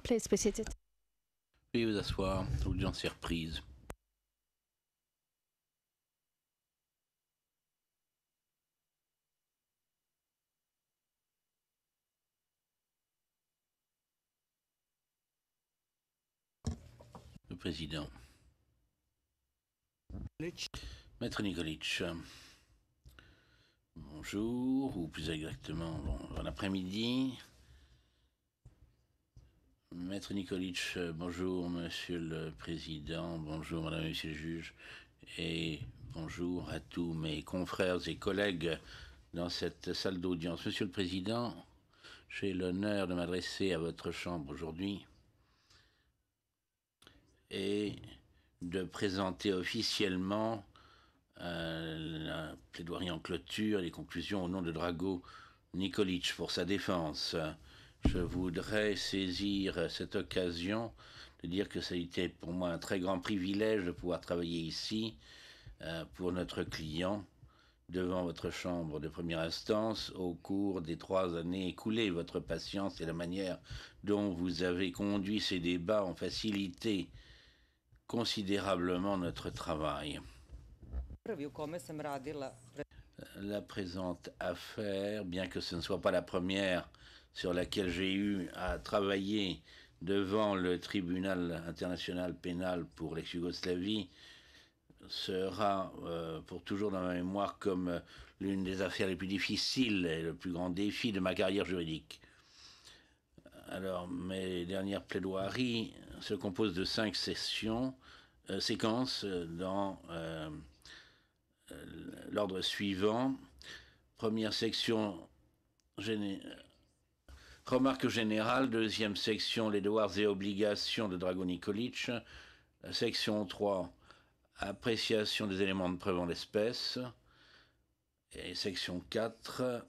Please be seated. Veuillez vous asseoir, l'audience est reprise. Le président. Maître Nikolic, bonjour, ou plus exactement, bon après-midi. Maître Nikolic, bonjour Monsieur le Président, bonjour Madame et Monsieur le Juge, et bonjour à tous mes confrères et collègues dans cette salle d'audience. Monsieur le Président, j'ai l'honneur de m'adresser à votre Chambre aujourd'hui et de présenter officiellement la plaidoirie en clôture et les conclusions au nom de Drago Nikolic pour sa défense. Je voudrais saisir cette occasion de dire que ça a été pour moi un très grand privilège de pouvoir travailler ici pour notre client devant votre chambre de première instance au cours des 3 années écoulées. Votre patience et la manière dont vous avez conduit ces débats ont facilité considérablement notre travail. La présente affaire, bien que ce ne soit pas la première sur laquelle j'ai eu à travailler devant le tribunal international pénal pour l'ex-Yougoslavie, sera pour toujours dans ma mémoire comme l'une des affaires les plus difficiles et le plus grand défi de ma carrière juridique. Alors, mes dernières plaidoiries se composent de 5 séquences dans l'ordre suivant. Première section, remarque générale. Deuxième section, les devoirs et obligations de Drago Nikolic. Section 3, appréciation des éléments de preuve en l'espèce. Et section 4,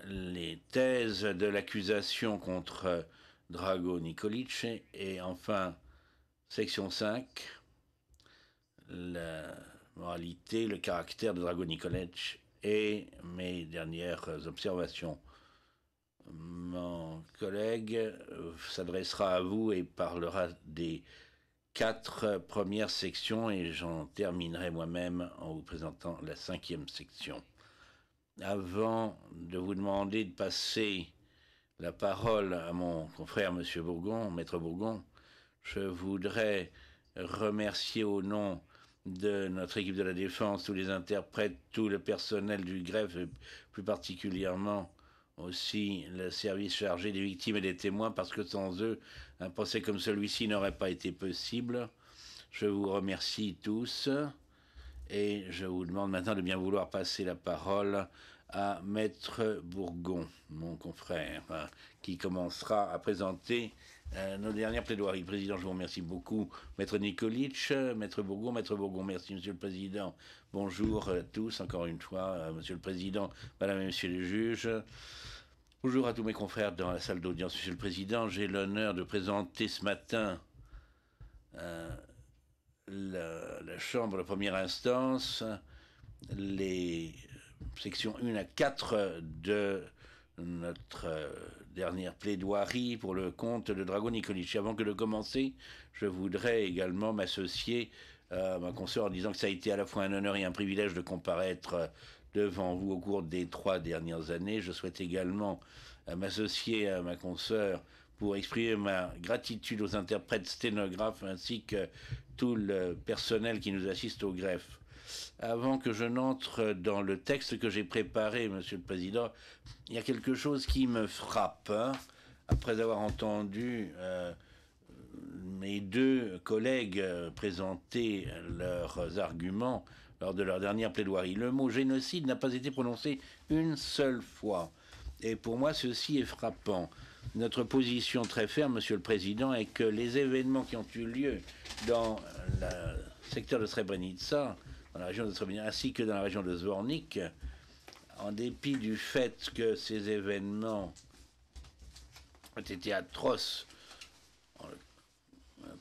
les thèses de l'accusation contre Drago Nikolic. Et enfin, section 5, la moralité, le caractère de Drago Nikolic et mes dernières observations. Mon collègue s'adressera à vous et parlera des 4 premières sections et j'en terminerai moi-même en vous présentant la 5e section. Avant de vous demander de passer la parole à mon confrère Monsieur Bourgon, Maître Bourgon, je voudrais remercier au nom de notre équipe de la défense, tous les interprètes, tout le personnel du greffe, et plus particulièrement aussi le service chargé des victimes et des témoins, parce que sans eux, un procès comme celui-ci n'aurait pas été possible. Je vous remercie tous et je vous demande maintenant de bien vouloir passer la parole à Maître Bourgon, mon confrère, qui commencera à présenter nos dernières plaidoiries. Président, je vous remercie beaucoup. Maître Nikolic, Maître Bourgon, merci Monsieur le Président. Bonjour à tous, encore une fois, Monsieur le Président, Madame et Monsieur les juges. Bonjour à tous mes confrères dans la salle d'audience. Monsieur le Président, j'ai l'honneur de présenter ce matin la Chambre de première instance, les sections 1 à 4 de notre dernière plaidoirie pour le compte de Drago Nikolic. Avant que de commencer, je voudrais également m'associer à ma consoeur en disant que ça a été à la fois un honneur et un privilège de comparaître devant vous au cours des 3 dernières années. Je souhaite également m'associer à ma consoeur pour exprimer ma gratitude aux interprètes sténographes ainsi que tout le personnel qui nous assiste au greffe. Avant que je n'entre dans le texte que j'ai préparé, Monsieur le Président, il y a quelque chose qui me frappe, après avoir entendu mes 2 collègues présenter leurs arguments lors de leur dernière plaidoirie. Le mot génocide n'a pas été prononcé une seule fois. Et pour moi, ceci est frappant. Notre position très ferme, Monsieur le Président, est que les événements qui ont eu lieu dans le secteur de Srebrenica, dans la région de Srebrenica, ainsi que dans la région de Zvornik, en dépit du fait que ces événements ont été atroces, ont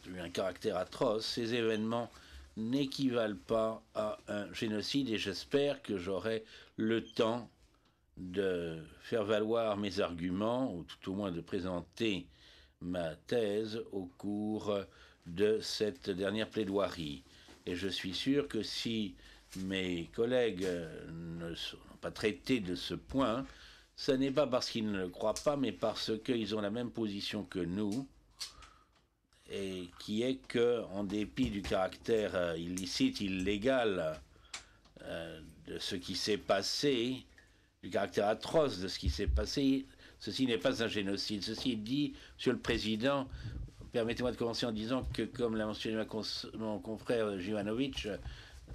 eu un caractère atroce, ces événements n'équivalent pas à un génocide et j'espère que j'aurai le temps de faire valoir mes arguments, ou tout au moins de présenter ma thèse au cours de cette dernière plaidoirie. Et je suis sûr que si mes collègues ne sont pas traités de ce point, ce n'est pas parce qu'ils ne le croient pas, mais parce qu'ils ont la même position que nous, et qui est que, en dépit du caractère illicite, illégal de ce qui s'est passé, du caractère atroce de ce qui s'est passé, ceci n'est pas un génocide. Ceci dit, Monsieur le Président, permettez-moi de commencer en disant que, comme l'a mentionné mon confrère Jivanovic,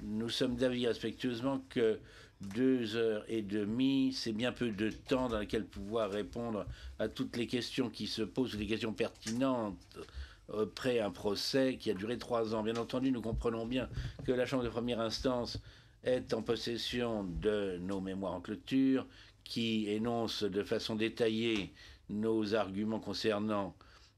nous sommes d'avis respectueusement que 2 heures et demie, c'est bien peu de temps dans lequel pouvoir répondre à toutes les questions qui se posent, les questions pertinentes après un procès qui a duré 3 ans. Bien entendu, nous comprenons bien que la Chambre de première instance est en possession de nos mémoires en clôture, qui énoncent de façon détaillée nos arguments concernant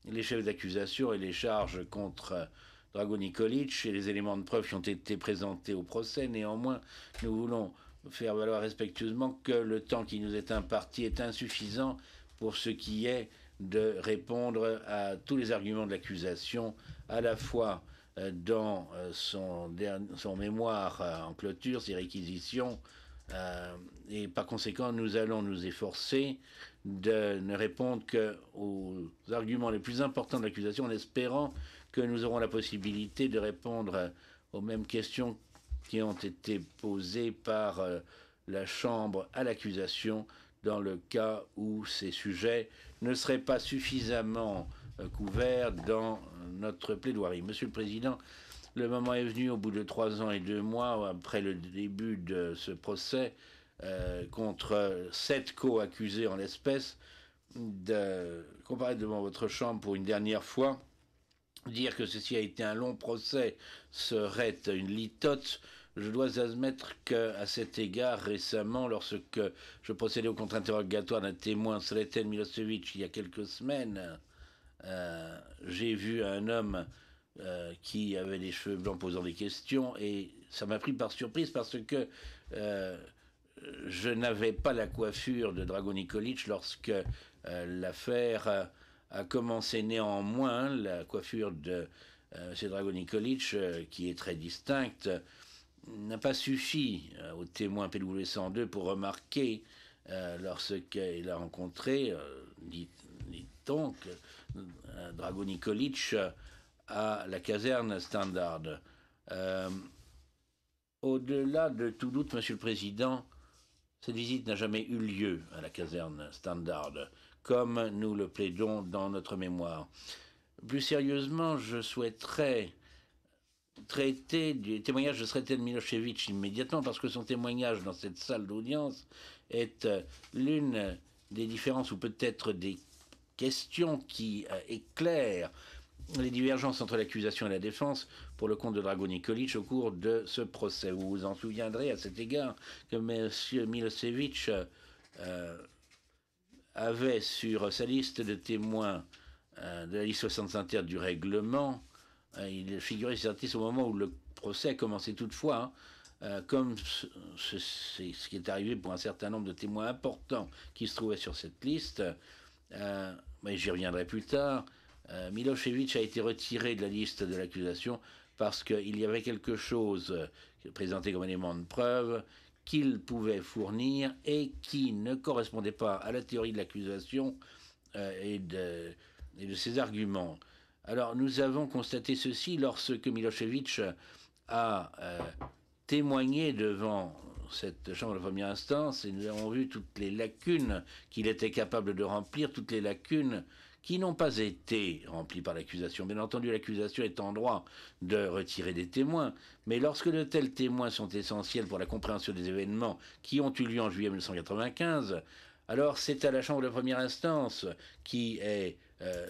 les chefs d'accusation et les charges contre Drago Nikolic et les éléments de preuve qui ont été présentés au procès. Néanmoins, nous voulons faire valoir respectueusement que le temps qui nous est imparti est insuffisant pour ce qui est de répondre à tous les arguments de l'accusation, à la fois dans son mémoire en clôture, ses réquisitions, et par conséquent, nous allons nous efforcer de ne répondre qu'aux arguments les plus importants de l'accusation en espérant que nous aurons la possibilité de répondre aux mêmes questions qui ont été posées par la Chambre à l'accusation dans le cas où ces sujets ne seraient pas suffisamment couverts dans notre plaidoirie. Monsieur le Président, le moment est venu, au bout de 3 ans et 2 mois, après le début de ce procès, contre 7 co-accusés en l'espèce, de comparaître devant votre Chambre pour une dernière fois. Dire que ceci a été un long procès serait une litote. Je dois admettre qu'à cet égard, récemment, lorsque je procédais au contre-interrogatoire d'un témoin, Sreten Milosevic, il y a quelques semaines, j'ai vu un homme qui avait les cheveux blancs posant des questions, et ça m'a pris par surprise parce que je n'avais pas la coiffure de Drago Nikolic lorsque l'affaire a commencé. Néanmoins, la coiffure de M. Drago Nikolic, qui est très distincte, n'a pas suffi au témoin PW 102 pour remarquer, lorsqu'il a rencontré, dit-on, Drago Nikolic à la caserne Standard. Au-delà de tout doute, Monsieur le Président, cette visite n'a jamais eu lieu à la caserne Standard, comme nous le plaidons dans notre mémoire. Plus sérieusement, je souhaiterais traiter du témoignage de Sreten Milosevic immédiatement, parce que son témoignage dans cette salle d'audience est l'une des différences, ou peut-être des questions qui éclairent les divergences entre l'accusation et la défense pour le compte de Drago Nikolic au cours de ce procès. Vous vous en souviendrez à cet égard que M. Milosevic avait sur sa liste de témoins de la liste 65 du règlement, il figurait sur cette liste au moment où le procès a commencé. Toutefois, comme ce qui est arrivé pour un certain nombre de témoins importants qui se trouvaient sur cette liste, mais j'y reviendrai plus tard, Milosevic a été retiré de la liste de l'accusation parce qu'il y avait quelque chose présenté comme élément de preuve qu'il pouvait fournir et qui ne correspondait pas à la théorie de l'accusation et de ses arguments. Alors nous avons constaté ceci lorsque Milosevic a témoigné devant cette chambre de première instance, et nous avons vu toutes les lacunes qu'il était capable de remplir, toutes les lacunes qui n'ont pas été remplies par l'accusation. Bien entendu, l'accusation est en droit de retirer des témoins, mais lorsque de tels témoins sont essentiels pour la compréhension des événements qui ont eu lieu en juillet 1995, alors c'est à la chambre de première instance qui est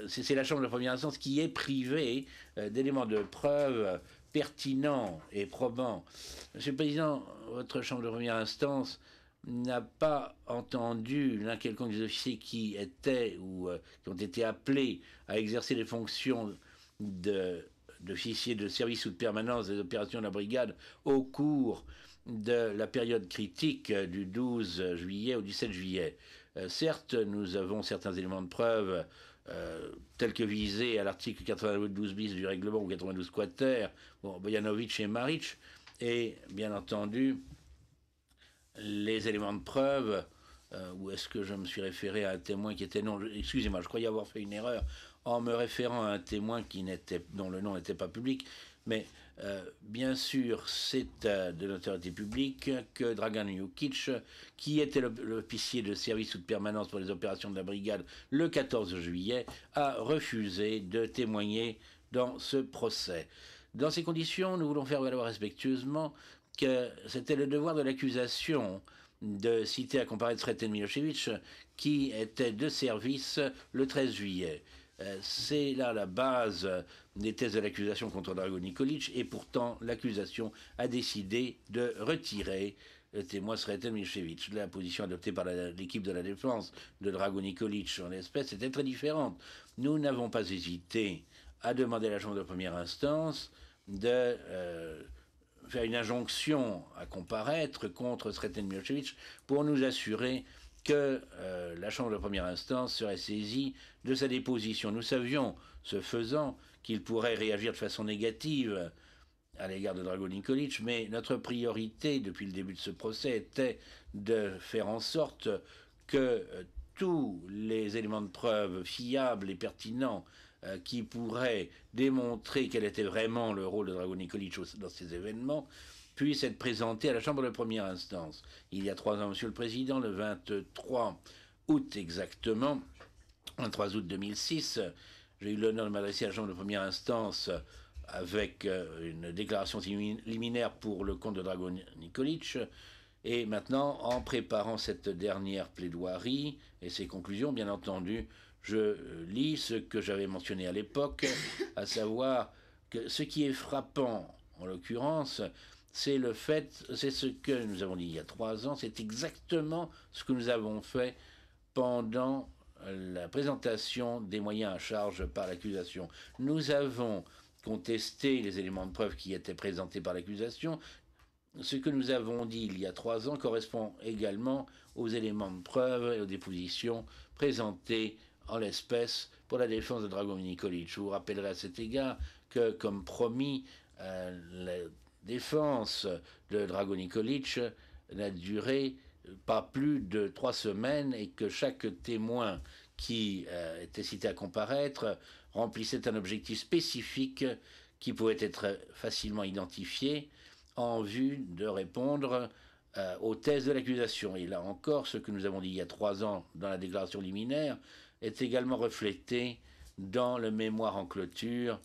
c'est la chambre de première instance qui est privée d'éléments de preuve pertinents et probants. Monsieur le Président, votre chambre de première instance n'a pas entendu l'un quelconque des officiers qui étaient ou qui ont été appelés à exercer les fonctions d'officiers de service ou de permanence des opérations de la brigade au cours de la période critique du 12 juillet au 17 juillet. Certes, nous avons certains éléments de preuve tels que visés à l'article 92 bis du règlement ou 92 quater, Bojanovic et Maric, et bien entendu, les éléments de preuve, ou est-ce que je me suis référé à un témoin qui était non, excusez-moi, je croyais avoir fait une erreur en me référant à un témoin dont le nom n'était pas public, mais bien sûr, c'est de l'autorité publique que Dragan Jukic, qui était l'officier de service ou de permanence pour les opérations de la brigade le 14 juillet, a refusé de témoigner dans ce procès. Dans ces conditions, nous voulons faire valoir respectueusement que c'était le devoir de l'accusation de citer à comparaître Sreten Milosevic, qui était de service le 13 juillet. C'est là la base des thèses de l'accusation contre Drago Nikolic, et pourtant l'accusation a décidé de retirer le témoin Sreten Milosevic. La position adoptée par l'équipe de la défense de Drago Nikolic en l'espèce était très différente. Nous n'avons pas hésité à demander à la Chambre de première instance de faire une injonction à comparaître contre Sreten Milosevic pour nous assurer que la Chambre de première instance serait saisie de sa déposition. Nous savions, ce faisant, qu'il pourrait réagir de façon négative à l'égard de Drago Nikolic, mais notre priorité depuis le début de ce procès était de faire en sorte que tous les éléments de preuve fiables et pertinents qui pourraient démontrer quel était vraiment le rôle de Drago Nikolic dans ces événements puissent être présentés à la Chambre de première instance. Il y a 3 ans, Monsieur le Président, le 23 août exactement, 23 août 2006, j'ai eu l'honneur de m'adresser à la Chambre de première instance avec une déclaration liminaire pour le compte de Drago Nikolic. Et maintenant, en préparant cette dernière plaidoirie et ses conclusions, bien entendu, je lis ce que j'avais mentionné à l'époque, à savoir que ce qui est frappant, en l'occurrence, c'est ce que nous avons dit il y a 3 ans, c'est exactement ce que nous avons fait pendant la présentation des moyens à charge par l'accusation. Nous avons contesté les éléments de preuve qui étaient présentés par l'accusation. Ce que nous avons dit il y a 3 ans correspond également aux éléments de preuve et aux dépositions présentées en l'espèce pour la défense de Drago Nikolic. Je vous rappellerai à cet égard que, comme promis, la défense de Drago Nikolic n'a duré pas plus de 3 semaines et que chaque témoin qui était cité à comparaître remplissait un objectif spécifique qui pouvait être facilement identifié en vue de répondre aux thèses de l'accusation. Et là encore, ce que nous avons dit il y a 3 ans dans la déclaration liminaire est également reflété dans le mémoire en clôture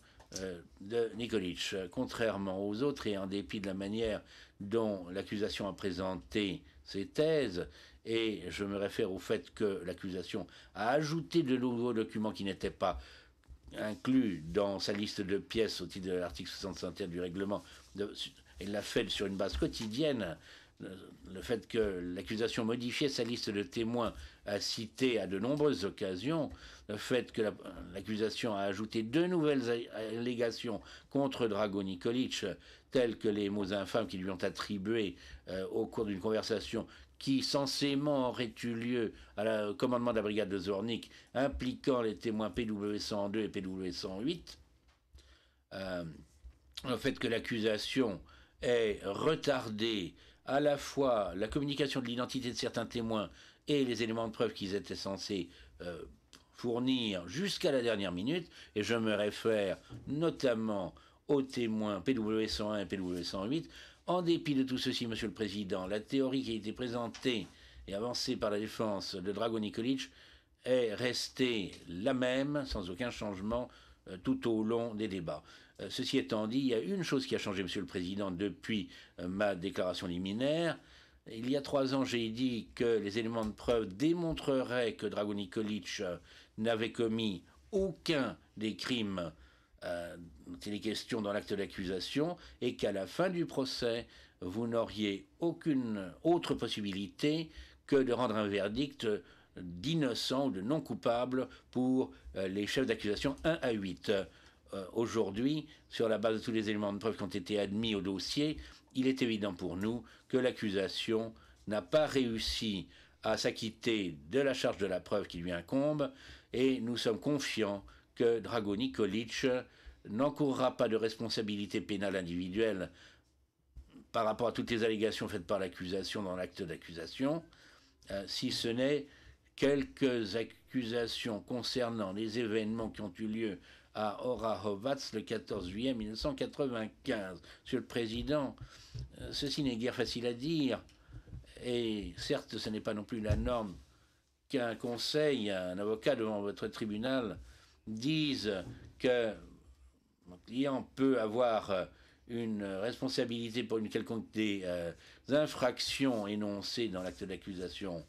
de Nikolic. Contrairement aux autres, et en dépit de la manière dont l'accusation a présenté ses thèses, et je me réfère au fait que l'accusation a ajouté de nouveaux documents qui n'étaient pas inclus dans sa liste de pièces au titre de l'article 65 du règlement, et l'a fait sur une base quotidienne. Le fait que l'accusation modifiait sa liste de témoins a cité à de nombreuses occasions, le fait que l'accusation a ajouté 2 nouvelles allégations contre Drago Nikolic, telles que les mots infâmes qui lui ont attribués au cours d'une conversation qui censément aurait eu lieu à la commandement de la brigade de Zornik, impliquant les témoins PW 102 et PW 108, le fait que l'accusation ait retardé à la fois la communication de l'identité de certains témoins et les éléments de preuve qu'ils étaient censés fournir jusqu'à la dernière minute, et je me réfère notamment aux témoins PW 101 et PW 108. En dépit de tout ceci, Monsieur le Président, la théorie qui a été présentée et avancée par la défense de Drago Nikolic est restée la même, sans aucun changement, tout au long des débats. Ceci étant dit, il y a une chose qui a changé, Monsieur le Président, depuis ma déclaration liminaire. Il y a 3 ans, j'ai dit que les éléments de preuve démontreraient que Drago Nikolic n'avait commis aucun des crimes dont il est question dans l'acte d'accusation, et qu'à la fin du procès, vous n'auriez aucune autre possibilité que de rendre un verdict d'innocent ou de non coupable pour les chefs d'accusation 1 à 8. Aujourd'hui, sur la base de tous les éléments de preuve qui ont été admis au dossier, il est évident pour nous que l'accusation n'a pas réussi à s'acquitter de la charge de la preuve qui lui incombe, et nous sommes confiants que Drago Nikolic n'encourra pas de responsabilité pénale individuelle par rapport à toutes les allégations faites par l'accusation dans l'acte d'accusation, si ce n'est quelques accusations concernant les événements qui ont eu lieu à Orahovac le 14 juillet 1995. Monsieur le Président, ceci n'est guère facile à dire, et certes ce n'est pas non plus la norme qu'un conseil, un avocat devant votre tribunal dise que mon client peut avoir une responsabilité pour une quelconque des infractions énoncées dans l'acte d'accusation.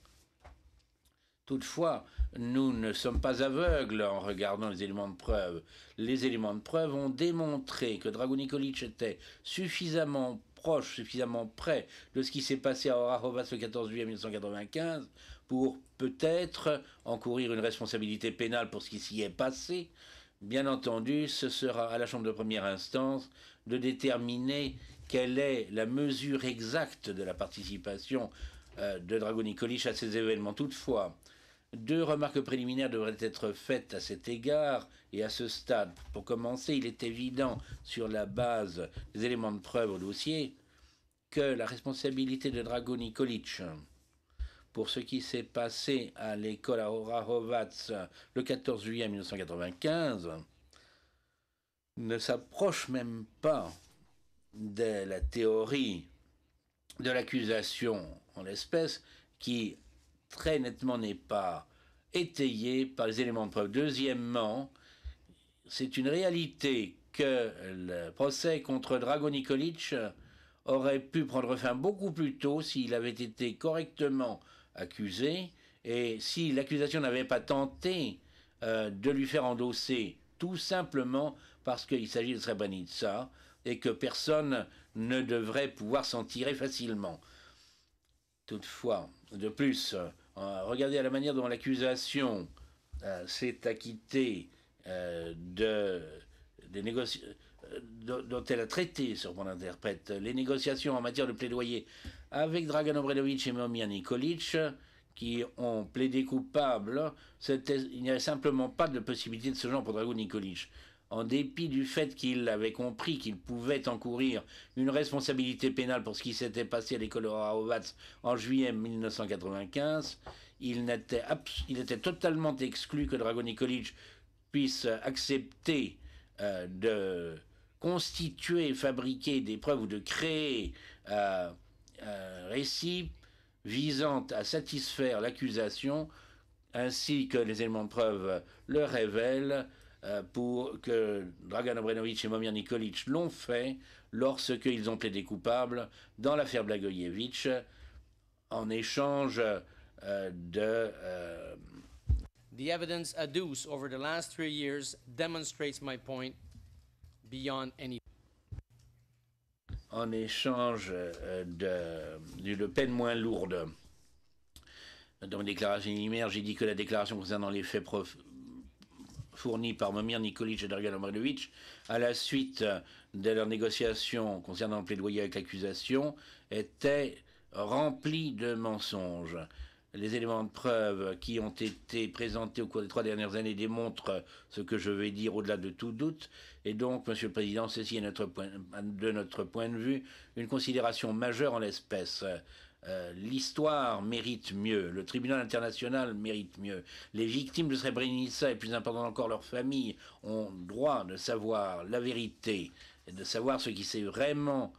Toutefois, nous ne sommes pas aveugles en regardant les éléments de preuve. Les éléments de preuve ont démontré que Drago Nikolic était suffisamment proche, suffisamment près de ce qui s'est passé à Orahovac le 14 juillet 1995 pour peut-être encourir une responsabilité pénale pour ce qui s'y est passé. Bien entendu, ce sera à la Chambre de première instance de déterminer quelle est la mesure exacte de la participation de Drago Nikolic à ces événements. Toutefois, deux remarques préliminaires devraient être faites à cet égard et à ce stade. Pour commencer, il est évident, sur la base des éléments de preuve au dossier, que la responsabilité de Drago Nikolic pour ce qui s'est passé à l'école à Orahovac le 14 juillet 1995 ne s'approche même pas de la théorie de l'accusation en l'espèce, qui très nettement n'est pas étayée par les éléments de preuve. Deuxièmement, c'est une réalité que le procès contre Drago Nikolic aurait pu prendre fin beaucoup plus tôt s'il avait été correctement accusé et si l'accusation n'avait pas tenté de lui faire endosser tout simplement parce qu'il s'agit de Srebrenica et que personne ne devrait pouvoir s'en tirer facilement. Toutefois, de plus, regardez à la manière dont l'accusation s'est acquittée des négociations dont elle a traité, sur mon interprète, les négociations en matière de plaidoyer avec Dragan Obrenovic et Momir Nikolic, qui ont plaidé coupable, il n'y avait simplement pas de possibilité de ce genre pour Drago Nikolic. En dépit du fait qu'il avait compris qu'il pouvait encourir une responsabilité pénale pour ce qui s'était passé à l'école Orahovac en juillet 1995, il était totalement exclu que Drago Nikolic puisse accepter de constituer, fabriquer des preuves ou de créer un récit visant à satisfaire l'accusation, ainsi que les éléments de preuve le révèlent, pour que Dragan Obrenovic et Momir Nikolic l'ont fait lorsqu'ils ont plaidé coupables dans l'affaire Blagojevic en échange de... The evidence adduced over the last 3 years demonstrates my point beyond any. En échange d'une peine moins lourde. Dans mes déclarations liminaires, j'ai dit que la déclaration concernant les faits fournis par Momir Nikolic et Dragan Obrenovic à la suite de leurs négociations concernant le plaidoyer avec l'accusation était remplie de mensonges. Les éléments de preuve qui ont été présentés au cours des 3 dernières années démontrent ce que je vais dire au-delà de tout doute. Et donc, Monsieur le Président, ceci est de notre point de vue une considération majeure en l'espèce. L'histoire mérite mieux, le tribunal international mérite mieux. Les victimes de Srebrenica, et plus important encore leurs familles, ont droit de savoir la vérité, et de savoir ce qui est vraiment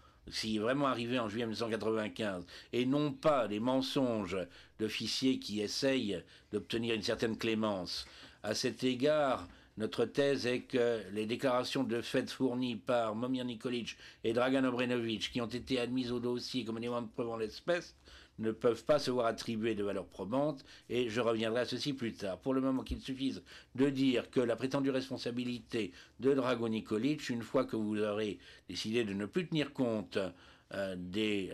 arrivé en juillet 1995, et non pas les mensonges d'officiers qui essayent d'obtenir une certaine clémence. À cet égard, notre thèse est que les déclarations de fait fournies par Momir Nikolic et Dragan Obrenovic, qui ont été admises au dossier comme éléments de preuve en l'espèce, ne peuvent pas se voir attribuer de valeur probante, et je reviendrai à ceci plus tard. Pour le moment, qu'il suffise de dire que la prétendue responsabilité de Drago Nikolic, une fois que vous aurez décidé de ne plus tenir compte des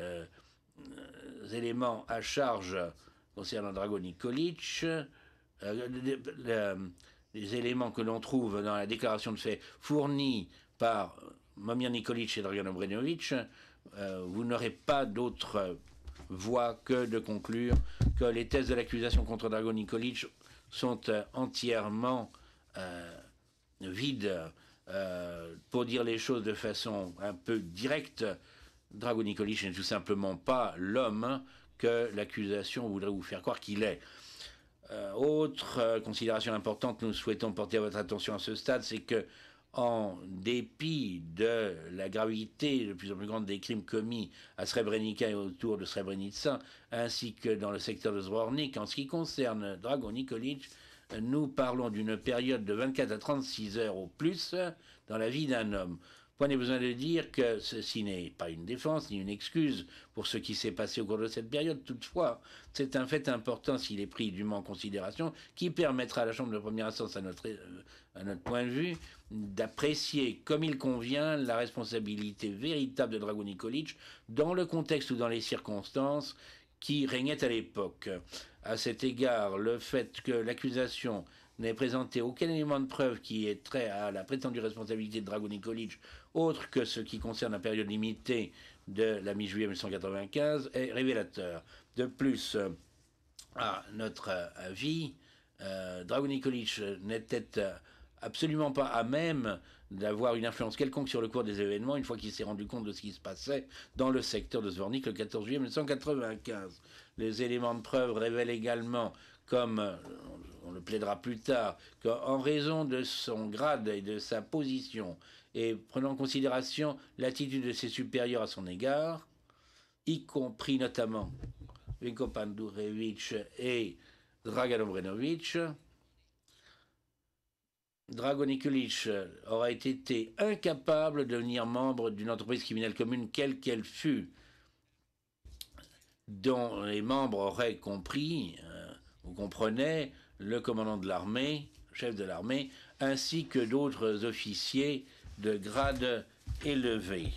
éléments à charge concernant Drago Nikolic, les éléments que l'on trouve dans la déclaration de fait fournie par Momir Nikolic et Dragan Obrenovic, vous n'aurez pas d'autre voie que de conclure que les thèses de l'accusation contre Drago Nikolic sont entièrement vides. Pour dire les choses de façon un peu directe, Drago Nikolic n'est tout simplement pas l'homme que l'accusation voudrait vous faire croire qu'il est. Autre considération importante que nous souhaitons porter à votre attention à ce stade, c'est que, en dépit de la gravité de plus en plus grande des crimes commis à Srebrenica et autour de Srebrenica, ainsi que dans le secteur de Zvornik, en ce qui concerne Drago Nikolic, nous parlons d'une période de 24 à 36 heures au plus dans la vie d'un homme. Point n'est besoin de dire que ceci n'est pas une défense ni une excuse pour ce qui s'est passé au cours de cette période. Toutefois, c'est un fait important s'il est pris dûment en considération qui permettra à la Chambre de première instance, à notre point de vue, d'apprécier comme il convient la responsabilité véritable de Drago Nikolic dans le contexte ou dans les circonstances qui régnaient à l'époque. À cet égard, le fait que l'accusation n'ait présenté aucun élément de preuve qui ait trait à la prétendue responsabilité de Drago Nikolic, autre que ce qui concerne la période limitée de la mi-juillet 1995, est révélateur. De plus, à notre avis, Drago Nikolic n'était absolument pas à même d'avoir une influence quelconque sur le cours des événements une fois qu'il s'est rendu compte de ce qui se passait dans le secteur de Zvornik le 14 juillet 1995. Les éléments de preuve révèlent également, comme on le plaidera plus tard, qu'en raison de son grade et de sa position, et prenant en considération l'attitude de ses supérieurs à son égard, y compris notamment Vinko Pandurevic et Dragan Obrenovic, Drago Nikolic aurait été incapable de devenir membre d'une entreprise criminelle commune, quelle qu'elle fût, dont les membres auraient compris, vous comprenez, le commandant de l'armée, chef de l'armée, ainsi que d'autres officiers de grade élevé.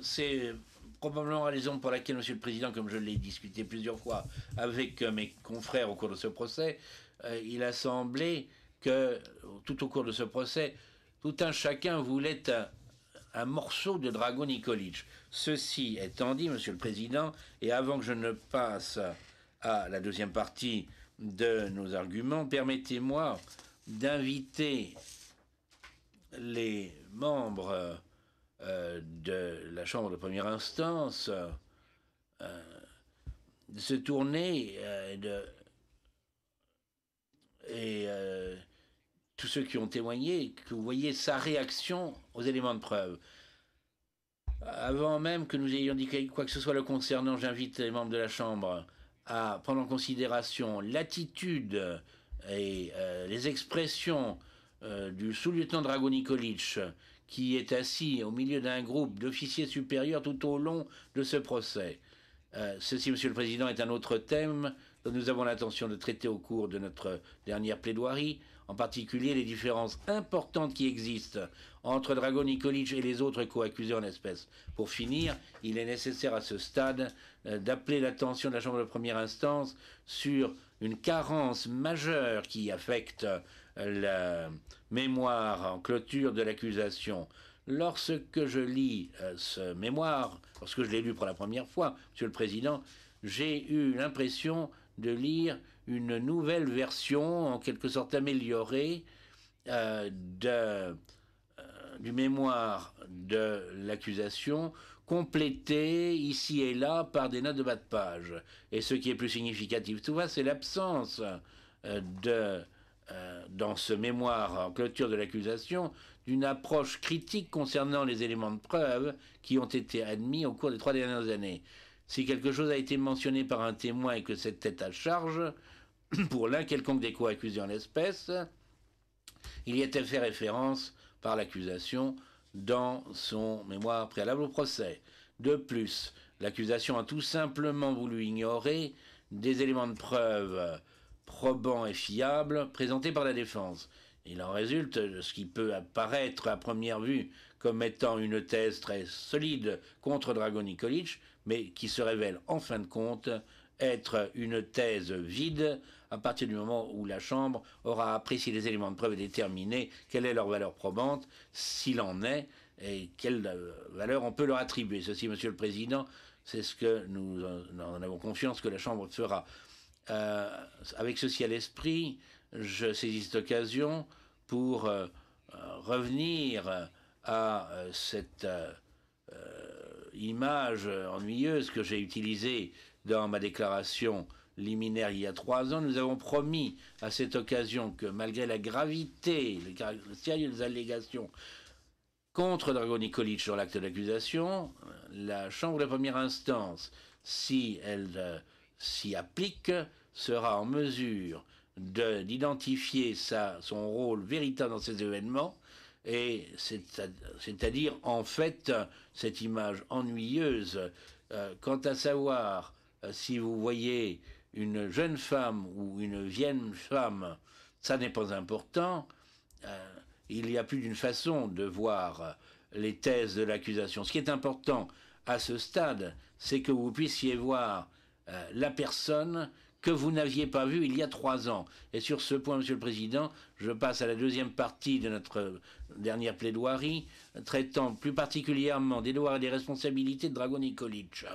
C'est probablement la raison pour laquelle, Monsieur le Président, comme je l'ai discuté plusieurs fois avec mes confrères au cours de ce procès, il a semblé que, tout au cours de ce procès, tout un chacun voulait un morceau de Drago Nikolic. Ceci étant dit, Monsieur le Président, et avant que je ne passe à la deuxième partie de nos arguments, permettez-moi d'inviter les membres de la Chambre de première instance de se tourner et tous ceux qui ont témoigné, que vous voyez sa réaction aux éléments de preuve. Avant même que nous ayons dit quoi que ce soit le concernant, j'invite les membres de la Chambre à prendre en considération l'attitude et les expressions du sous-lieutenant Drago Nikolic, qui est assis au milieu d'un groupe d'officiers supérieurs tout au long de ce procès. Ceci, Monsieur le Président, est un autre thème dont nous avons l'intention de traiter au cours de notre dernière plaidoirie, en particulier les différences importantes qui existent entre Drago Nikolic et les autres co-accusés en espèces. Pour finir, il est nécessaire à ce stade d'appeler l'attention de la Chambre de première instance sur une carence majeure qui affecte la mémoire en clôture de l'accusation. Lorsque je lis ce mémoire, lorsque je l'ai lu pour la première fois, Monsieur le Président, j'ai eu l'impression de lire une nouvelle version, en quelque sorte améliorée, du mémoire de l'accusation, complétée ici et là par des notes de bas de page. Et ce qui est plus significatif, tout ça, c'est l'absence dans ce mémoire en clôture de l'accusation, d'une approche critique concernant les éléments de preuve qui ont été admis au cours des 3 dernières années. Si quelque chose a été mentionné par un témoin et que c'était à charge, pour l'un quelconque des co-accusés en l'espèce, il y était fait référence par l'accusation dans son mémoire préalable au procès. De plus, l'accusation a tout simplement voulu ignorer des éléments de preuve probants et fiables présentés par la défense. Il en résulte ce qui peut apparaître à première vue comme étant une thèse très solide contre Drago Nikolic, mais qui se révèle en fin de compte être une thèse vide à partir du moment où la Chambre aura apprécié les éléments de preuve et déterminé quelle est leur valeur probante, s'il en est, et quelle valeur on peut leur attribuer. Ceci, Monsieur le Président, c'est ce que nous en avons confiance que la Chambre fera. Avec ceci à l'esprit, je saisis cette occasion pour revenir à cette image ennuyeuse que j'ai utilisée dans ma déclaration liminaire il y a 3 ans. Nous avons promis à cette occasion que malgré la gravité, les sérieuses allégations contre Drago Nikolic sur l'acte d'accusation, la Chambre de première instance, si elle s'y applique, sera en mesure d'identifier son rôle véritable dans ces événements, et c'est-à-dire en fait cette image ennuyeuse. Quant à savoir si vous voyez une jeune femme ou une vieille femme, ça n'est pas important. Il y a plus d'une façon de voir les thèses de l'accusation. Ce qui est important à ce stade, c'est que vous puissiez voir la personne que vous n'aviez pas vue il y a 3 ans. Et sur ce point, Monsieur le Président, je passe à la deuxième partie de notre dernière plaidoirie, traitant plus particulièrement des devoirs et des responsabilités de Drago Nikolic.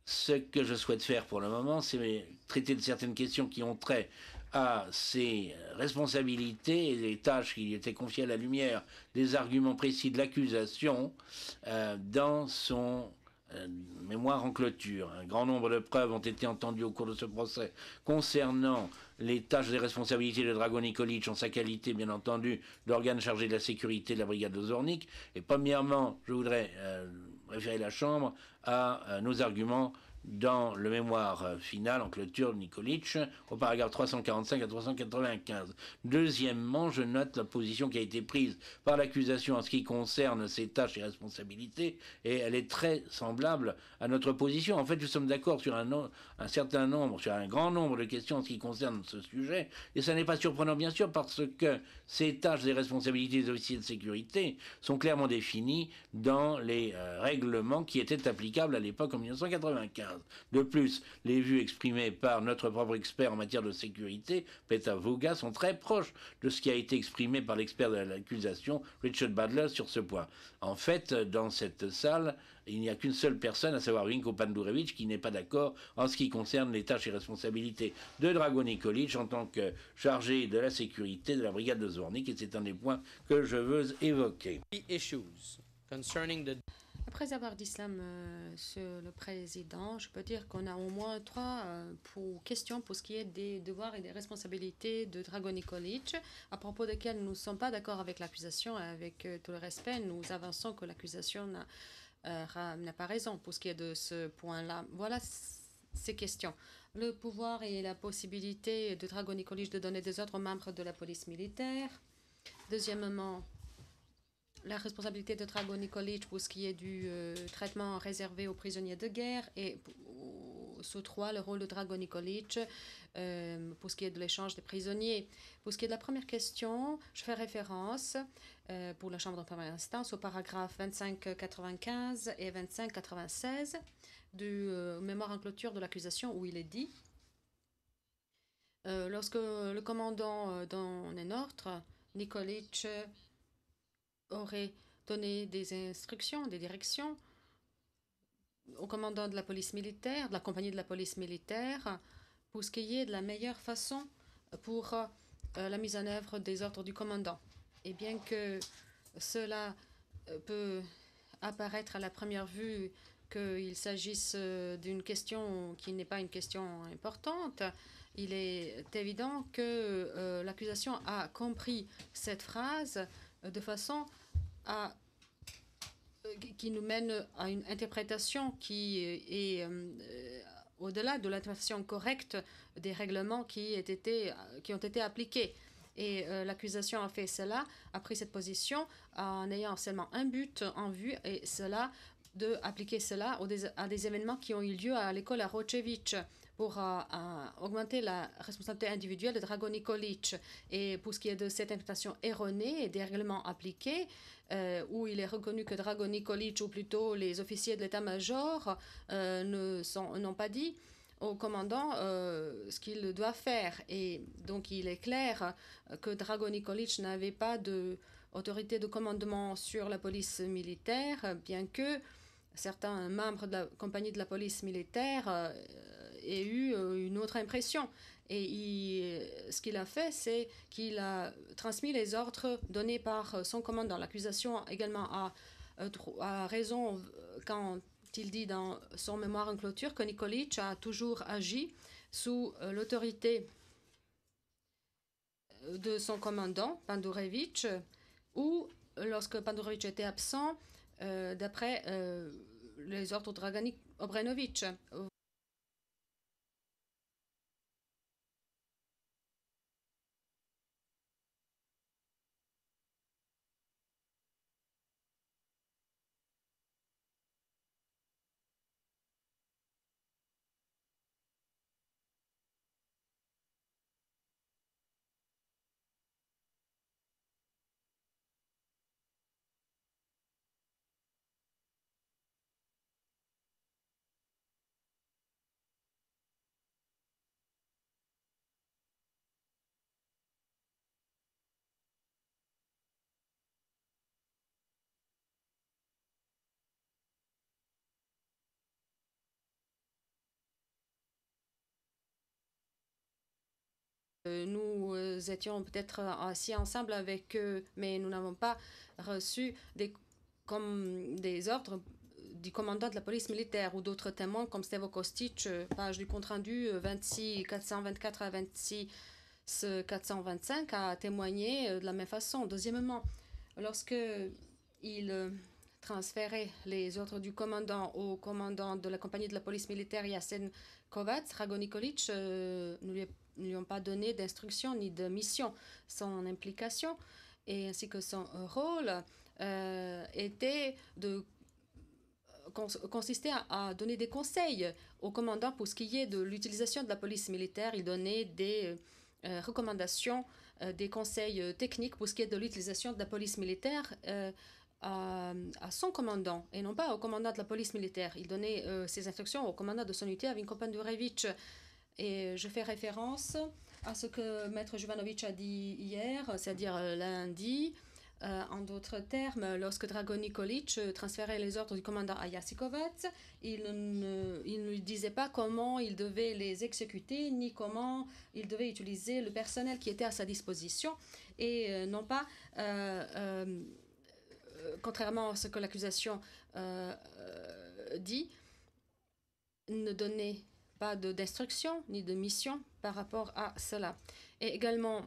Ce que je souhaite faire pour le moment, c'est traiter de certaines questions qui ont trait à ses responsabilités et les tâches qui lui étaient confiées à la lumière des arguments précis de l'accusation dans son mémoire en clôture. Un grand nombre de preuves ont été entendues au cours de ce procès concernant les tâches et responsabilités de Drago Nikolic en sa qualité, bien entendu, d'organe chargé de la sécurité de la brigade de Zornik. Et premièrement, je voudrais référer la Chambre à nos arguments dans le mémoire final en clôture de Nikolic, au paragraphe 345 à 395. Deuxièmement, je note la position qui a été prise par l'accusation en ce qui concerne ses tâches et responsabilités, et elle est très semblable à notre position. En fait, nous sommes d'accord sur un certain nombre, sur un grand nombre de questions en ce qui concerne ce sujet, et ça n'est pas surprenant, bien sûr, parce que ces tâches et responsabilités des officiers de sécurité sont clairement définies dans les règlements qui étaient applicables à l'époque en 1995. De plus, les vues exprimées par notre propre expert en matière de sécurité, Peter Vuga, sont très proches de ce qui a été exprimé par l'expert de l'accusation, Richard Badler, sur ce point. En fait, dans cette salle, il n'y a qu'une seule personne, à savoir Vinko Pandurevic, qui n'est pas d'accord en ce qui concerne les tâches et responsabilités de Drago Nikolic en tant que chargé de la sécurité de la brigade de Zornik, et c'est un des points que je veux évoquer. Après avoir dit cela, Monsieur le Président, je peux dire qu'on a au moins 3 questions pour ce qui est des devoirs et des responsabilités de Drago Nikolic, à propos desquelles nous ne sommes pas d'accord avec l'accusation et avec tout le respect. Nous avançons que l'accusation n'a pas raison pour ce qui est de ce point-là. Voilà ces questions. Le pouvoir et la possibilité de Drago Nikolic de donner des ordres aux membres de la police militaire. Deuxièmement, la responsabilité de Drago Nikolic pour ce qui est du traitement réservé aux prisonniers de guerre, et sous 3, le rôle de Drago Nikolic pour ce qui est de l'échange des prisonniers. Pour ce qui est de la première question, je fais référence pour la Chambre de première instance au paragraphe 2595 et 2596 du mémoire en clôture de l'accusation, où il est dit lorsque le commandant donne un ordre, Nikolic aurait donné des instructions, des directions au commandant de la police militaire, de la compagnie de la police militaire, pour ce qui est de la meilleure façon pour la mise en œuvre des ordres du commandant. Et bien que cela peut apparaître à la première vue qu'il s'agisse d'une question qui n'est pas une question importante, il est évident que l'accusation a compris cette phrase de façon qui nous mène à une interprétation qui est au-delà de l'interprétation correcte des règlements qui ont été appliqués. Et l'accusation a fait cela, a pris cette position en ayant seulement un but en vue, et cela d'appliquer cela à des événements qui ont eu lieu à l'école à Rochevich, pour augmenter la responsabilité individuelle de Drago Nikolic. Et pour ce qui est de cette interprétation erronée et des règlements appliqués, où il est reconnu que Drago Nikolic, ou plutôt les officiers de l'état-major, n'ont pas dit au commandant ce qu'il doit faire. Et donc il est clair que Drago Nikolic n'avait pas de autorité de commandement sur la police militaire, bien que certains membres de la compagnie de la police militaire aient eu une autre impression. Et ce qu'il a fait, c'est qu'il a transmis les ordres donnés par son commandant. L'accusation également a raison quand il dit dans son mémoire en clôture que Nikolic a toujours agi sous l'autorité de son commandant, Pandurevich, ou lorsque Pandurevich était absent, d'après les ordres de Dragan Obrenović. Nous étions peut-être assis ensemble avec eux, mais nous n'avons pas reçu des ordres du commandant de la police militaire ou d'autres témoins comme Stevo Kostic, page du compte-rendu 26 424 à 26 425, a témoigné de la même façon. Deuxièmement, lorsque il transférait les ordres du commandant au commandant de la compagnie de la police militaire Yasen Kovac, Dragan Nikolic ne lui ont pas donné d'instruction ni de mission. Son implication et ainsi que son rôle était de consistait à donner des conseils au commandant pour ce qui est de l'utilisation de la police militaire. Il donnait des recommandations, des conseils techniques pour ce qui est de l'utilisation de la police militaire à son commandant et non pas au commandant de la police militaire. Il donnait ses instructions au commandant de son unité, Vinko Pandurevich. Et je fais référence à ce que Maître Jovanovic a dit hier, c'est-à-dire lundi. En d'autres termes, lorsque Dragan Nikolic transférait les ordres du commandant à Jasikovac, il ne lui disait pas comment il devait les exécuter, ni comment il devait utiliser le personnel qui était à sa disposition, et non pas, contrairement à ce que l'accusation dit, ne donnait pas d'instruction ni de mission par rapport à cela. Et également,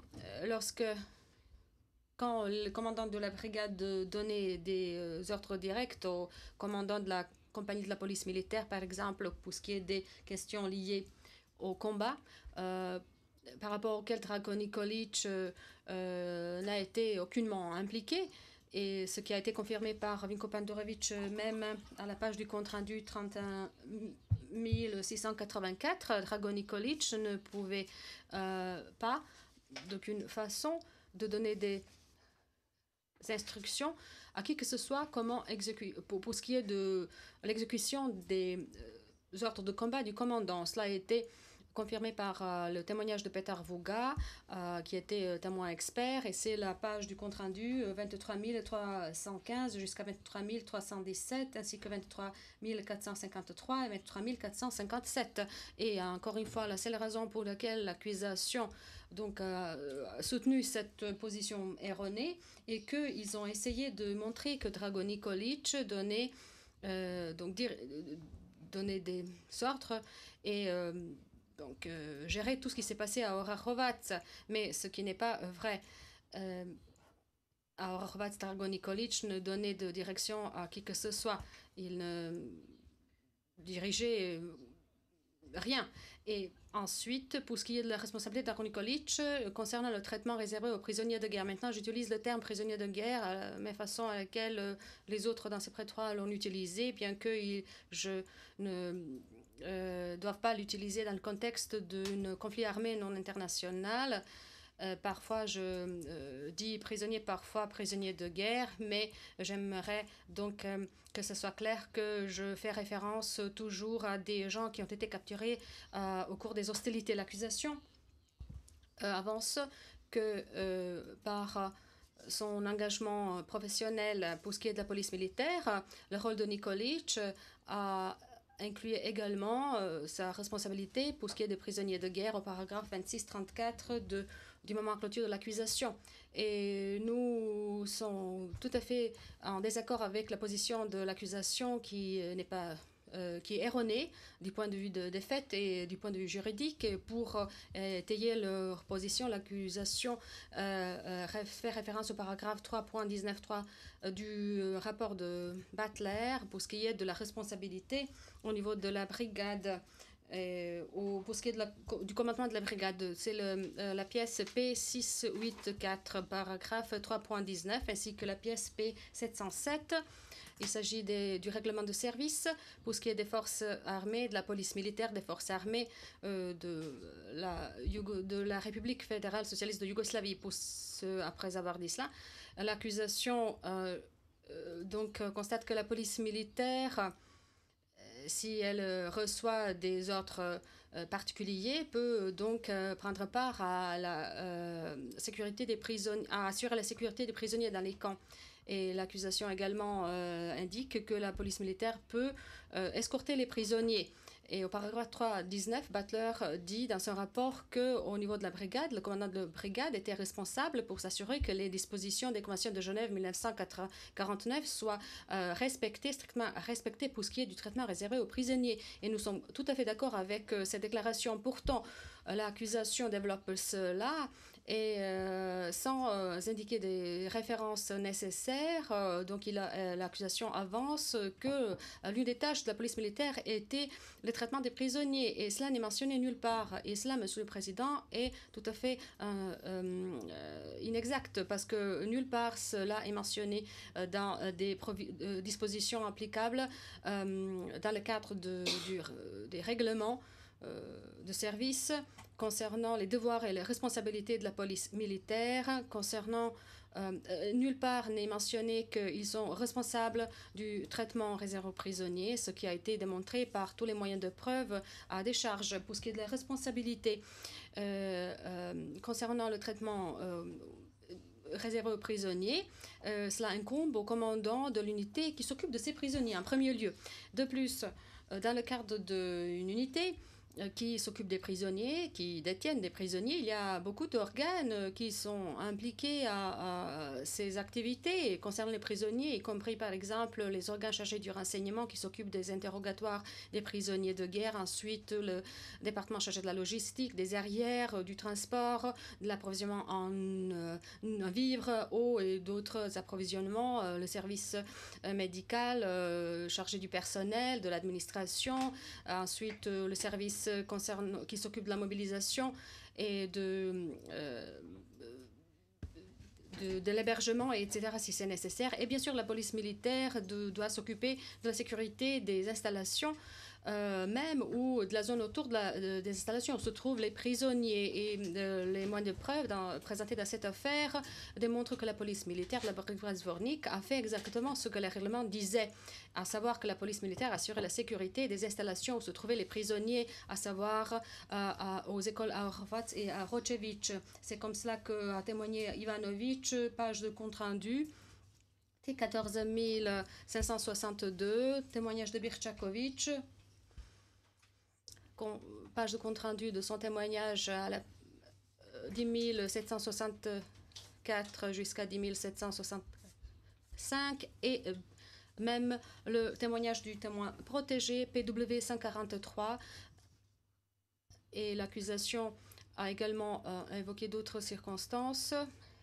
quand le commandant de la brigade donnait des ordres directs au commandant de la compagnie de la police militaire, par exemple, pour ce qui est des questions liées au combat, par rapport auquel Dragan Nikolic n'a été aucunement impliqué, et ce qui a été confirmé par Vinko Pandurevich même à la page du compte-rendu 31 684, Dragan Nikolic ne pouvait pas, d'aucune façon, de donner des instructions à qui que ce soit comment exécuter, pour ce qui est de l'exécution des ordres de combat du commandant. Cela a été confirmé par le témoignage de Petar Vuga, qui était témoin expert, et c'est la page du compte-rendu 23 315 jusqu'à 23 317, ainsi que 23 453 et 23 457. Et encore une fois, la seule raison pour laquelle l'accusation donc soutenu cette position erronée et qu'ils ont essayé de montrer que Dragan Nikolic donnait des ordres et gérer tout ce qui s'est passé à Orahovac, mais ce qui n'est pas vrai. À Orahovac, Dragan Nikolic ne donnait de direction à qui que ce soit. Il ne dirigeait rien. Et ensuite, pour ce qui est de la responsabilité de Dragan Nikolic, concernant le traitement réservé aux prisonniers de guerre. Maintenant, j'utilise le terme prisonnier de guerre à la même façon à laquelle les autres dans ce prétoire l'ont utilisé, bien que je ne doivent pas l'utiliser dans le contexte d'un conflit armé non international. Parfois, je dis prisonnier, parfois prisonnier de guerre, mais j'aimerais donc que ce soit clair que je fais référence toujours à des gens qui ont été capturés au cours des hostilités. L'accusation avance que par son engagement professionnel pour ce qui est de la police militaire, le rôle de Nikolic a inclut également sa responsabilité pour ce qui est des prisonniers de guerre au paragraphe 26-34 du moment de clôture de l'accusation. Et nous sommes tout à fait en désaccord avec la position de l'accusation qui est erronée du point de vue des faits et du point de vue juridique. Et pour étayer leur position, l'accusation fait référence au paragraphe 3.19.3 du rapport de Butler pour ce qui est de la responsabilité au niveau de la brigade. Pour ce qui est du commandement de la brigade, c'est la pièce P684, paragraphe 3.19, ainsi que la pièce P707. Il s'agit du règlement de service pour ce qui est des forces armées, de la police militaire, des forces armées de la République fédérale socialiste de Yougoslavie. Après avoir dit cela, l'accusation constate que la police militaire, si elle reçoit des ordres particuliers, peut donc prendre part à la sécurité des prisonniers, à assurer la sécurité des prisonniers dans les camps. Et l'accusation également indique que la police militaire peut escorter les prisonniers. Et au paragraphe 3.19, Butler dit dans son rapport qu'au niveau de la brigade, le commandant de la brigade était responsable pour s'assurer que les dispositions des conventions de Genève 1949 soient strictement respectées pour ce qui est du traitement réservé aux prisonniers. Et nous sommes tout à fait d'accord avec cette déclaration. Pourtant, l'accusation développe cela et sans indiquer des références nécessaires. Donc l'accusation avance que l'une des tâches de la police militaire était le traitement des prisonniers, et cela n'est mentionné nulle part. Et cela, Monsieur le Président, est tout à fait inexact, parce que nulle part cela est mentionné dans des dispositions applicables dans le cadre des règlements de service concernant les devoirs et les responsabilités de la police militaire, concernant nulle part n'est mentionné qu'ils sont responsables du traitement réservé aux prisonniers, ce qui a été démontré par tous les moyens de preuve à décharge. Pour ce qui est de la responsabilité concernant le traitement réservé aux prisonniers, cela incombe au commandant de l'unité qui s'occupe de ces prisonniers en premier lieu. De plus, dans le cadre d'une unité qui s'occupent des prisonniers, qui détiennent des prisonniers, il y a beaucoup d'organes qui sont impliqués à ces activités concernant les prisonniers, y compris par exemple les organes chargés du renseignement qui s'occupent des interrogatoires des prisonniers de guerre, ensuite le département chargé de la logistique, des arrières, du transport, de l'approvisionnement en vivres, eau et d'autres approvisionnements, le service médical chargé du personnel, de l'administration, ensuite le service qui s'occupe de la mobilisation et de l'hébergement, etc., si c'est nécessaire. Et bien sûr, la police militaire doit s'occuper de la sécurité des installations, même ou de la zone autour des installations où se trouvent les prisonniers. Et les moyens de preuve présentés dans cette affaire démontrent que la police militaire de la brigade Zvornik a fait exactement ce que les règlements disaient, à savoir que la police militaire assurait la sécurité des installations où se trouvaient les prisonniers, à savoir aux écoles à Horvat et à Rochevich. C'est comme cela qu'a témoigné Ivanovic, page de compte-rendu. T14 562, témoignage de Birchakovic, page de compte-rendu de son témoignage à la 10 764 jusqu'à 10 765, et même le témoignage du témoin protégé, PW 143, et l'accusation a également invoqué d'autres circonstances,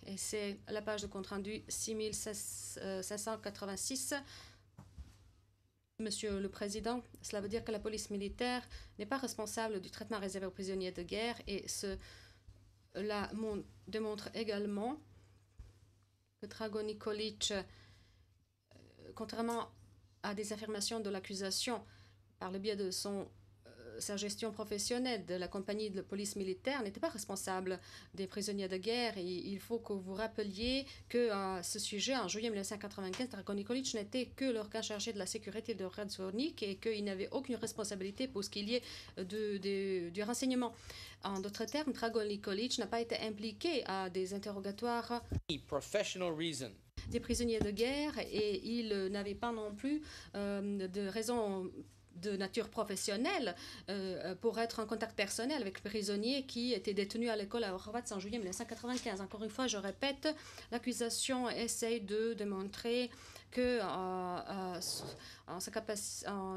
et c'est la page de compte-rendu 6586. Monsieur le Président, cela veut dire que la police militaire n'est pas responsable du traitement réservé aux prisonniers de guerre, et cela démontre également que Drago Nikolic, contrairement à des affirmations de l'accusation par le biais de son sa gestion professionnelle de la compagnie de police militaire n'était pas responsable des prisonniers de guerre. Et il faut que vous rappeliez qu'à ce sujet, en juillet 1995, Drago Nikolic n'était que l'organe chargé de la sécurité de Radovnik et qu'il n'avait aucune responsabilité pour ce qu'il y ait du renseignement. En d'autres termes, Drago Nikolic n'a pas été impliqué à des interrogatoires professional reason des prisonniers de guerre et il n'avait pas non plus de raison de nature professionnelle pour être en contact personnel avec les prisonniers qui étaient détenus à l'école à Horvatz en juillet 1995. Encore une fois, je répète, l'accusation essaye de démontrer que en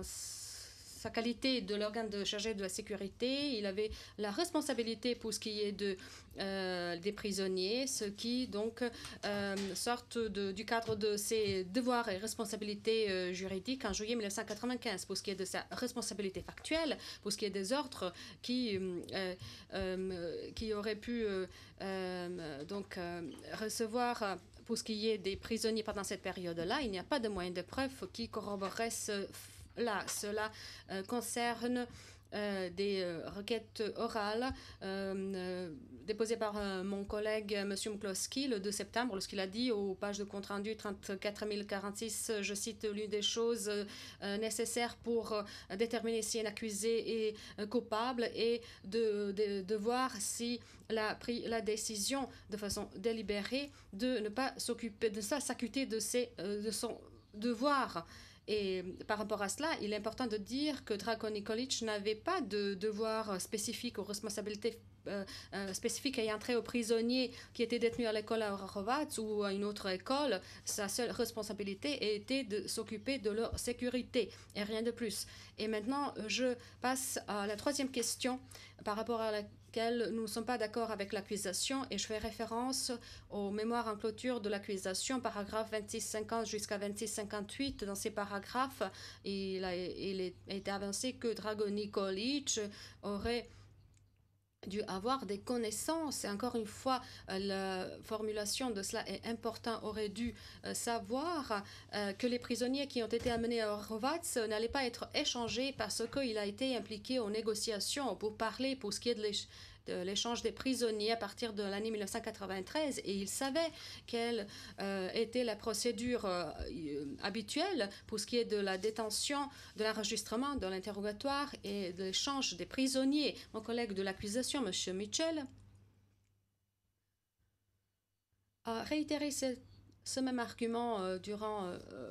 sa qualité de l'organe chargé de la sécurité, il avait la responsabilité pour ce qui est des prisonniers, ce qui donc sortent du cadre de ses devoirs et responsabilités juridiques en juillet 1995. Pour ce qui est de sa responsabilité factuelle, pour ce qui est des ordres qui auraient pu recevoir pour ce qui est des prisonniers pendant cette période-là, il n'y a pas de moyen de preuve qui corroborerait cela concerne des requêtes orales déposées par mon collègue M. McCloskey le 2 septembre, lorsqu'il a dit aux pages de compte-rendu 34046, je cite, l'une des choses nécessaires pour déterminer si un accusé est coupable et de voir si a pris la décision de façon délibérée de ne pas s'acquitter de son devoir. Et par rapport à cela, il est important de dire que Drago Nikolic n'avait pas de devoir spécifique ou responsabilité spécifique ayant trait aux prisonniers qui étaient détenus à l'école à Horvatz ou à une autre école. Sa seule responsabilité était de s'occuper de leur sécurité et rien de plus. Et maintenant, je passe à la troisième question par rapport à laquelle nous ne sommes pas d'accord avec l'accusation et je fais référence aux mémoires en clôture de l'accusation, paragraphe 2650 jusqu'à 2658. Dans ces paragraphes, il a été avancé que Drago Nikolic aurait dû avoir des connaissances. Et encore une fois, la formulation de cela est importante, aurait dû savoir que les prisonniers qui ont été amenés à Horvatz n'allaient pas être échangés parce qu'il a été impliqué aux négociations pour ce qui est de l'échange des prisonniers à partir de l'année 1993 et il savait quelle était la procédure habituelle pour ce qui est de la détention, de l'enregistrement, de l'interrogatoire et de l'échange des prisonniers. Mon collègue de l'accusation, M. Mitchell, a réitéré ce même argument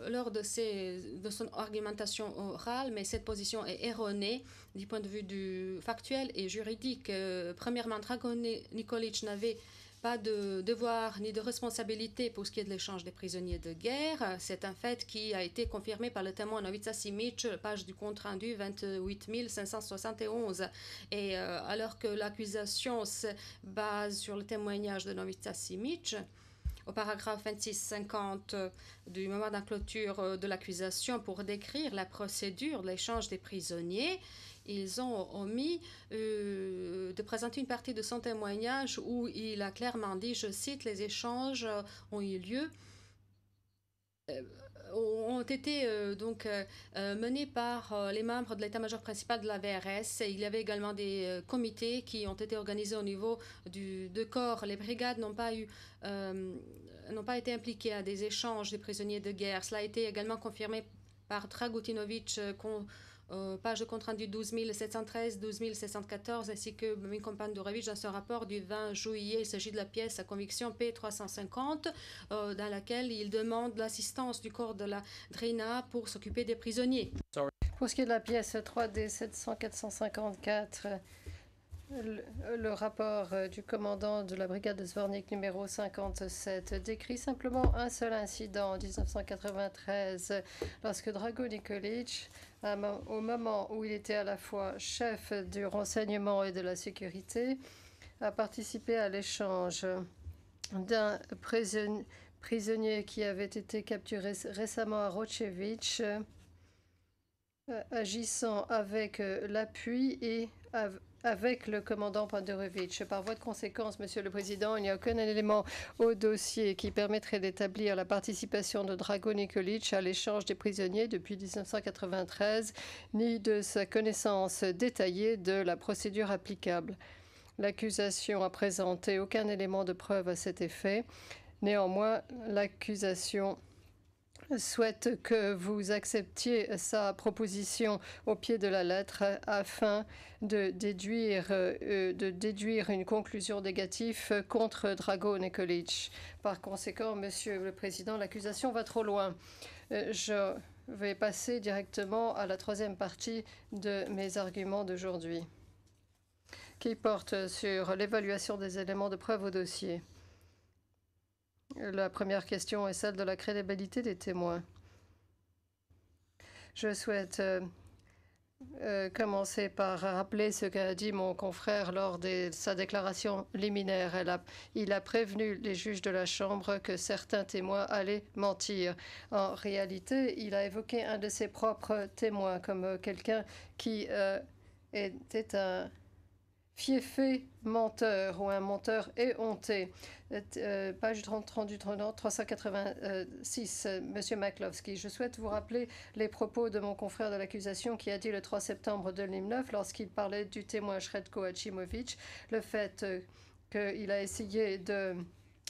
lors de son argumentation orale, mais cette position est erronée du point de vue factuel et juridique. Premièrement, Drago Nikolic n'avait pas de devoir ni de responsabilité pour ce qui est de l'échange des prisonniers de guerre. C'est un fait qui a été confirmé par le témoin Novica Simic, page du compte rendu 28 571. Et alors que l'accusation se base sur le témoignage de Novica Simic, au paragraphe 2650 du mémoire de clôture de l'accusation pour décrire la procédure de l'échange des prisonniers, ils ont omis de présenter une partie de son témoignage où il a clairement dit, je cite, les échanges ont eu lieu ont été menés par les membres de l'état-major principal de la VRS. Et il y avait également des comités qui ont été organisés au niveau de corps. Les brigades n'ont pas été impliquées à des échanges des prisonniers de guerre. Cela a été également confirmé par Dragutinovic, page de compte rendu 12 713, 12 714, ainsi que Minkompan Durevic dans son rapport du 20 juillet. Il s'agit de la pièce à conviction P350, dans laquelle il demande l'assistance du corps de la DRINA pour s'occuper des prisonniers. Pour ce qui est de la pièce 3D 700-454, le rapport du commandant de la brigade de Zvornik numéro 57 décrit simplement un seul incident en 1993 lorsque Drago Nikolic, au moment où il était à la fois chef du renseignement et de la sécurité, a participé à l'échange d'un prisonnier qui avait été capturé récemment à Rochevich, agissant avec l'appui et avec le commandant Panderovitch. Par voie de conséquence, Monsieur le Président, il n'y a aucun élément au dossier qui permettrait d'établir la participation de Drago Nikolic à l'échange des prisonniers depuis 1993, ni de sa connaissance détaillée de la procédure applicable. L'accusation a présenté aucun élément de preuve à cet effet. Néanmoins, l'accusation souhaite que vous acceptiez sa proposition au pied de la lettre afin de déduire une conclusion négative contre Drago Nikolic. Par conséquent, Monsieur le Président, l'accusation va trop loin. Je vais passer directement à la troisième partie de mes arguments d'aujourd'hui, qui porte sur l'évaluation des éléments de preuve au dossier. La première question est celle de la crédibilité des témoins. Je souhaite commencer par rappeler ce qu'a dit mon confrère lors de sa déclaration liminaire. Il a prévenu les juges de la Chambre que certains témoins allaient mentir. En réalité, il a évoqué un de ses propres témoins comme quelqu'un qui était un fiefé menteur ou un menteur éhonté. Page 386, Monsieur McCloskey. Je souhaite vous rappeler les propos de mon confrère de l'accusation qui a dit le 3 septembre 2009, lorsqu'il parlait du témoin Sretko Achimovic, le fait qu'il a essayé de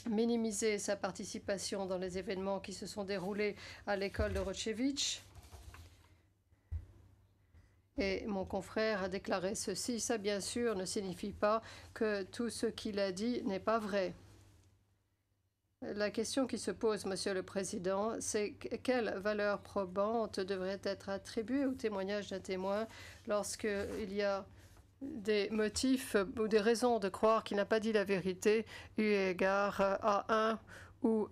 minimiser sa participation dans les événements qui se sont déroulés à l'école de Rochevich. Et mon confrère a déclaré ceci. Ça, bien sûr, ne signifie pas que tout ce qu'il a dit n'est pas vrai. La question qui se pose, Monsieur le Président, c'est quelle valeur probante devrait être attribuée au témoignage d'un témoin lorsqu'il y a des motifs ou des raisons de croire qu'il n'a pas dit la vérité eu égard à un ou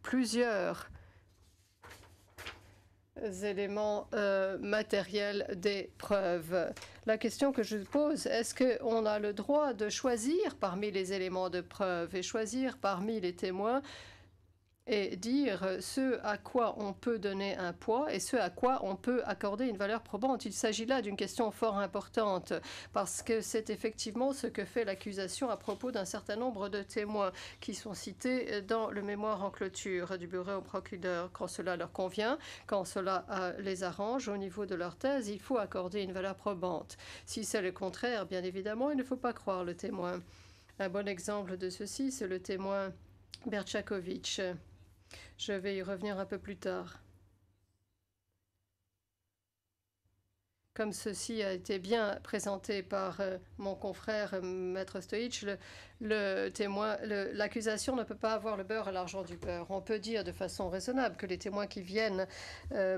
plusieurs éléments matériels des preuves. La question que je pose, est-ce qu'on a le droit de choisir parmi les éléments de preuve et choisir parmi les témoins et dire ce à quoi on peut donner un poids et ce à quoi on peut accorder une valeur probante? Il s'agit là d'une question fort importante parce que c'est effectivement ce que fait l'accusation à propos d'un certain nombre de témoins qui sont cités dans le mémoire en clôture du bureau au procureur. Quand cela leur convient, quand cela les arrange au niveau de leur thèse, il faut accorder une valeur probante. Si c'est le contraire, bien évidemment, il ne faut pas croire le témoin. Un bon exemple de ceci, c'est le témoin Berchakovic. Je vais y revenir un peu plus tard. Comme ceci a été bien présenté par mon confrère Maître Stoïch, l'accusation ne peut pas avoir le beurre et l'argent du beurre. On peut dire de façon raisonnable que les témoins qui viennent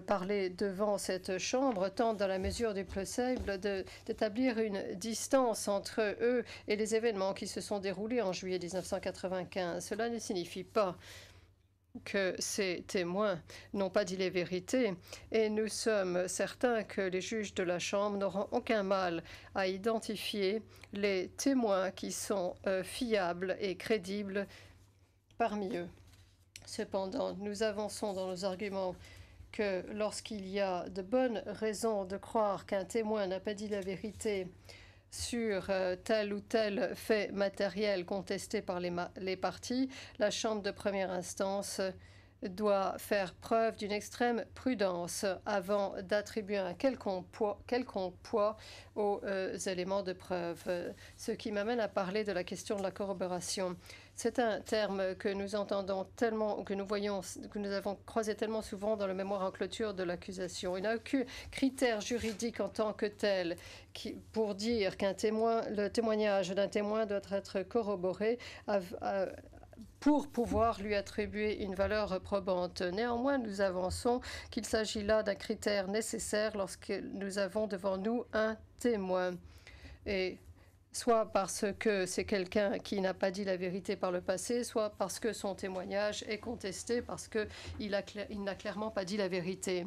parler devant cette chambre tentent, dans la mesure du possible, d'établir une distance entre eux et les événements qui se sont déroulés en juillet 1995. Cela ne signifie pas que ces témoins n'ont pas dit les vérités, et nous sommes certains que les juges de la Chambre n'auront aucun mal à identifier les témoins qui sont fiables et crédibles parmi eux. Cependant, nous avançons dans nos arguments que lorsqu'il y a de bonnes raisons de croire qu'un témoin n'a pas dit la vérité sur tel ou tel fait matériel contesté par les parties, la Chambre de première instance doit faire preuve d'une extrême prudence avant d'attribuer un quelconque poids aux éléments de preuve. Ce qui m'amène à parler de la question de la corroboration. C'est un terme que nous entendons tellement, ou que nous voyons, que nous avons croisé tellement souvent dans le mémoire en clôture de l'accusation. Il n'y a aucun critère juridique en tant que tel pour dire qu'un témoin, le témoignage d'un témoin doit être corroboré pour pouvoir lui attribuer une valeur probante. Néanmoins, nous avançons qu'il s'agit là d'un critère nécessaire lorsque nous avons devant nous un témoin. Et soit parce que c'est quelqu'un qui n'a pas dit la vérité par le passé, soit parce que son témoignage est contesté, parce qu'il n'a clairement pas dit la vérité.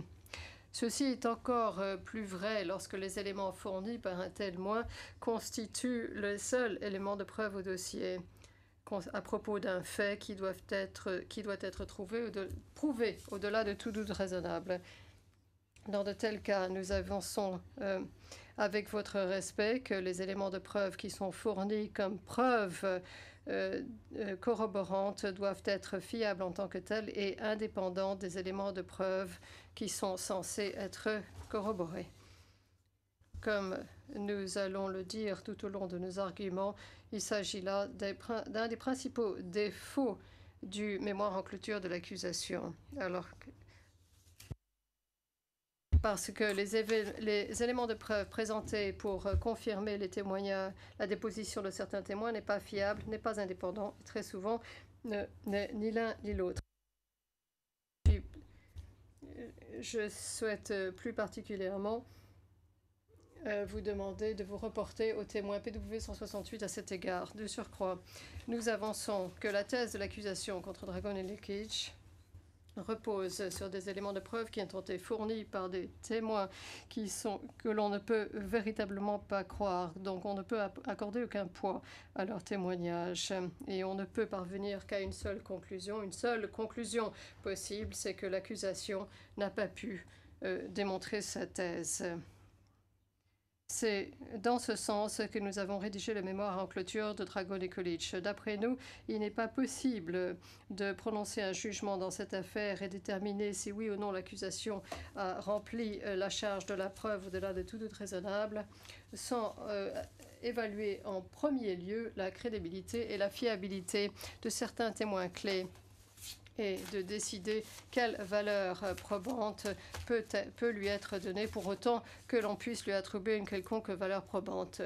Ceci est encore plus vrai lorsque les éléments fournis par un témoin constituent le seul élément de preuve au dossier à propos d'un fait qui doit être prouvé au-delà de tout doute raisonnable. Dans de tels cas, nous avançons avec votre respect, que les éléments de preuve qui sont fournis comme preuves corroborantes doivent être fiables en tant que tels et indépendants des éléments de preuve qui sont censés être corroborés. Comme nous allons le dire tout au long de nos arguments, il s'agit là d'un des principaux défauts du mémoire en clôture de l'accusation. Alors, parce que les éléments de preuve présentés pour confirmer les témoignages, la déposition de certains témoins n'est pas fiable, n'est pas indépendant, et très souvent n'est ni l'un ni l'autre. Je souhaite plus particulièrement vous demander de vous reporter au témoin PW 168 à cet égard. De surcroît, nous avançons que la thèse de l'accusation contre Dragon et Leakage repose sur des éléments de preuve qui ont été fournis par des témoins que l'on ne peut véritablement pas croire. Donc on ne peut accorder aucun poids à leur témoignage et on ne peut parvenir qu'à une seule conclusion. Une seule conclusion possible, c'est que l'accusation n'a pas pu démontrer sa thèse. C'est dans ce sens que nous avons rédigé le mémoire en clôture de Dragon et Coolidge. D'après nous, il n'est pas possible de prononcer un jugement dans cette affaire et déterminer si oui ou non l'accusation a rempli la charge de la preuve au-delà de tout doute raisonnable sans évaluer en premier lieu la crédibilité et la fiabilité de certains témoins clés et de décider quelle valeur probante peut lui être donnée pour autant que l'on puisse lui attribuer une quelconque valeur probante.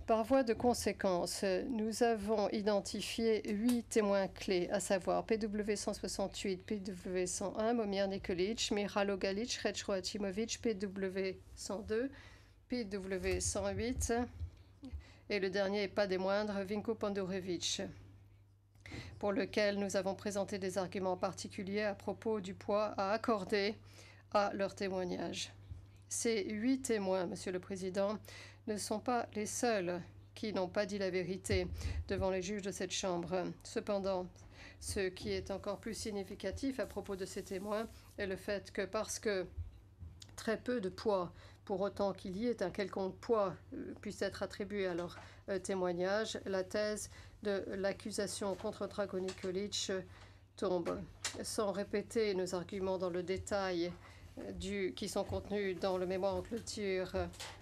Par voie de conséquence, nous avons identifié 8 témoins clés, à savoir PW 168, PW 101, Momir Nikolic, Mihajlo Galic, Rečko Achimovic, PW 102, PW 108 et le dernier et pas des moindres, Vinko Pandurevic, pour lequel nous avons présenté des arguments particuliers à propos du poids à accorder à leur témoignage. Ces 8 témoins, Monsieur le Président, ne sont pas les seuls qui n'ont pas dit la vérité devant les juges de cette Chambre. Cependant, ce qui est encore plus significatif à propos de ces témoins est le fait que parce que très peu de poids, pour autant qu'il y ait un quelconque poids, puisse être attribué à leur témoignage, la thèse de l'accusation contre Dragon Nikolic tombe. Sans répéter nos arguments dans le détail qui sont contenus dans le mémoire en clôture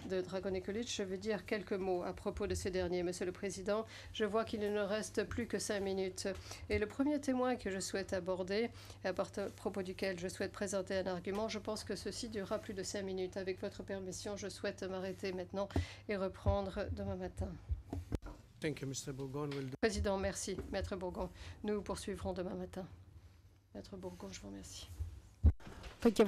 de Dragon Nikolic, je veux dire quelques mots à propos de ces derniers. Monsieur le Président, je vois qu'il ne nous reste plus que 5 minutes. Et le premier témoin que je souhaite aborder, à propos duquel je souhaite présenter un argument, je pense que ceci durera plus de 5 minutes. Avec votre permission, je souhaite m'arrêter maintenant et reprendre demain matin. Thank you, Mr. Bourgon. Président, merci. Maître Bourgon, nous poursuivrons demain matin. Maître Bourgon, je vous remercie. Pojďte,